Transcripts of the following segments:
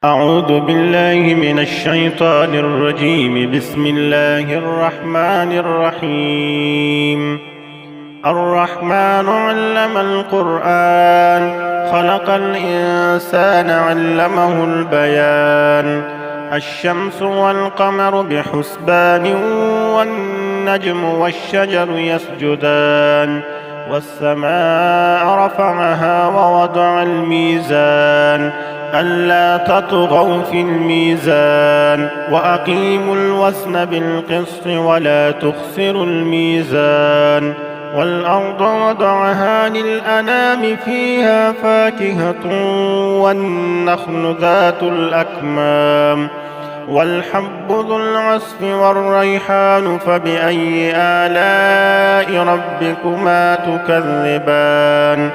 أعوذ بالله من الشيطان الرجيم. بسم الله الرحمن الرحيم. الرحمن علم القرآن، خلق الإنسان علمه البيان. الشمس والقمر بحسبان، والنجم والشجر يسجدان. والسماء رفعها ووضع الميزان، ألا تطغوا في الميزان، وأقيموا الوزن بالقسط ولا تخسروا الميزان. والأرض وضعها للأنام، فيها فاكهة والنخل ذات الأكمام، والحب ذو العصف والريحان. فبأي آلاء ربكما تكذبان؟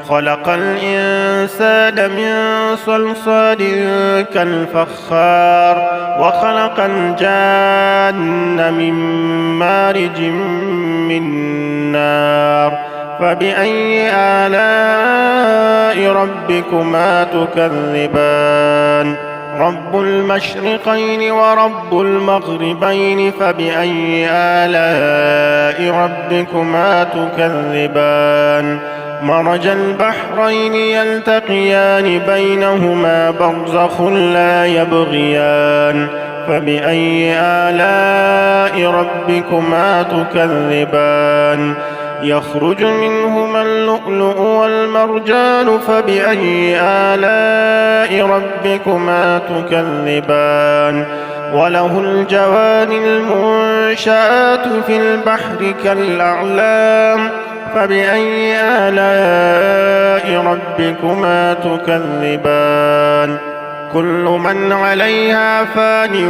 خلق الإنسان من صلصال كالفخار، وخلق الجان من مارج من نار. فبأي آلاء ربكما تكذبان؟ رب المشرقين ورب المغربين. فبأي آلاء ربكما تكذبان؟ مرج البحرين يلتقيان، بينهما برزخ لا يبغيان. فبأي آلاء ربكما تكذبان؟ يخرج منهما اللؤلؤ والمرجان. فبأي آلاء ربكما تكذبان؟ وله الجوار المنشآت في البحر كالأعلام. فبأي آلاء ربكما تكذبان؟ كل من عليها فان،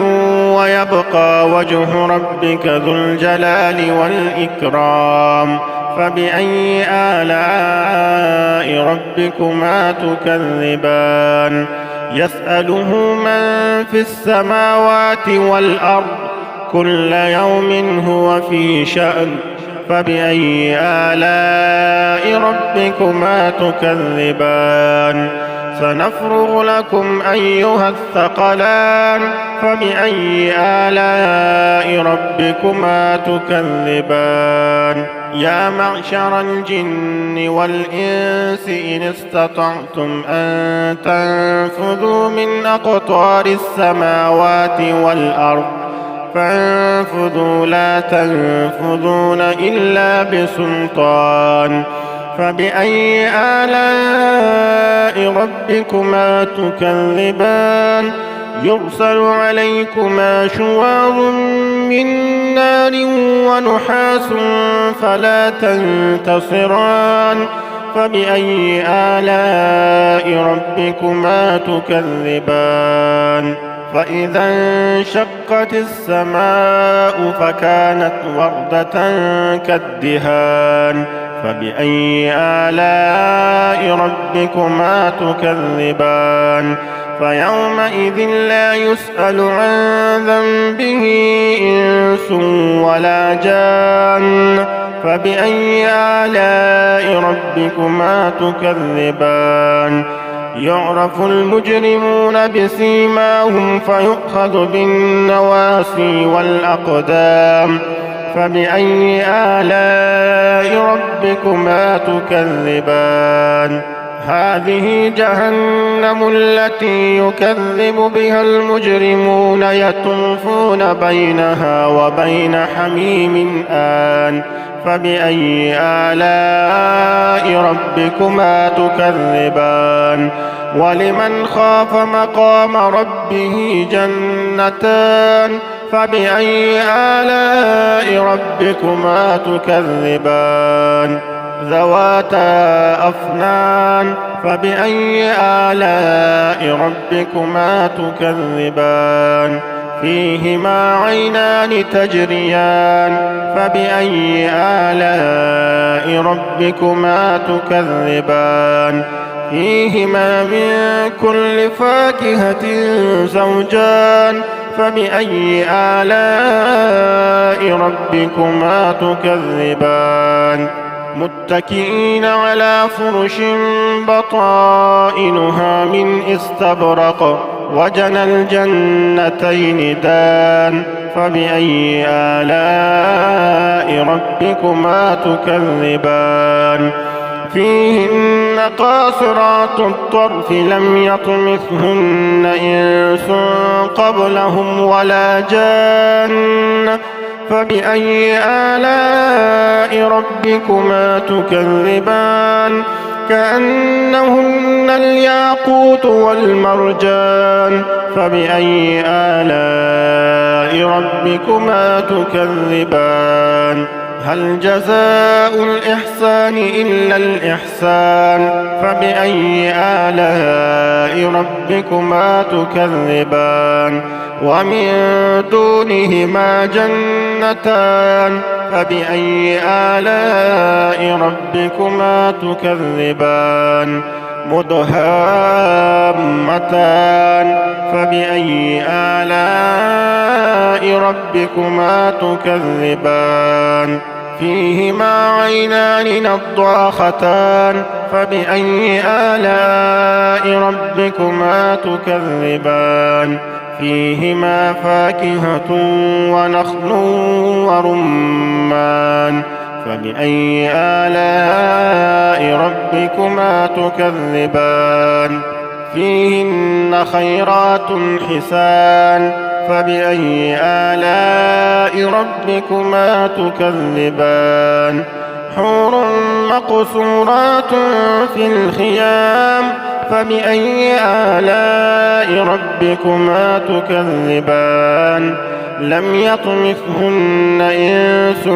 ويبقى وجه ربك ذو الجلال والإكرام. فبأي آلاء ربكما تكذبان؟ يسأله من في السماوات والأرض، كل يوم هو في شأن. فبأي آلاء ربكما تكذبان؟ سنفرغ لكم أيها الثقلان. فبأي آلاء ربكما تكذبان؟ يا معشر الجن والإنس، إن استطعتم أن تنفذوا من أقطار السماوات والأرض فانفذوا، لا تنفذون إلا بسلطان. فبأي آلاء ربكما تكذبان؟ يرسل عليكما شواظ من نار ونحاس فلا تنتصران. فبأي آلاء ربكما تكذبان؟ فإذا انشقت السماء فكانت وردة كالدهان. فبأي آلاء ربكما تكذبان؟ فيومئذ لا يسأل عن ذنبه إنس ولا جان. فبأي آلاء ربكما تكذبان؟ يعرف المجرمون بسيماهم، فيؤخذ بالنواصي والأقدام. فبأي آلاء ربكما تكذبان؟ هذه جهنم التي يكذب بها المجرمون، يطوفون بينها وبين حميم آن. فبأي آلاء ربكما تكذبان؟ ولمن خاف مقام ربه جنتان. فبأي آلاء ربكما تكذبان؟ ذواتا أفنان. فبأي آلاء ربكما تكذبان؟ فيهما عينان تجريان. فبأي آلاء ربكما تكذبان؟ فيهما من كل فاكهة زوجان. فبأي آلاء ربكما تكذبان؟ متكئين على فرش بطائنها من استبرق، وجنى الجنتين دان فبأي آلاء ربكما تكذبان فيهن قاصرات الطرف لم يطمثهن إنس قبلهم ولا جان فبأي آلاء ربكما تكذبان كأنهن الياقوت والمرجان فبأي آلاء ربكما تكذبان هل جزاء الإحسان إلا الإحسان فبأي آلاء ربكما تكذبان ومن دونهما جنتان فبأي آلاء ربكما تكذبان مدهامتان فبأي آلاء ربكما تكذبان فيهما عينان نضاختان فبأي آلاء ربكما تكذبان فيهما فاكهة ونخل ورمان فبأي آلاء ربكما تكذبان فيهن خيرات حسان فبأي آلاء ربكما تكذبان حور مقصورات في الخيام فبأي آلاء ربكما تكذبان لم يطمثهن إنس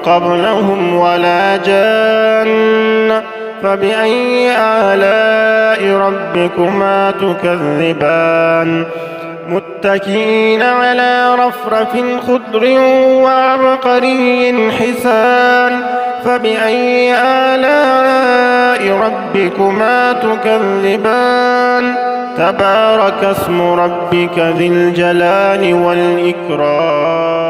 قبلهم ولا جان فبأي آلاء ربكما تكذبان متكئين على رفرف خضر وعبقري حسان فبأي آلاء ربكما تكذبان تبارك اسم ربك ذي الجلال والإكرام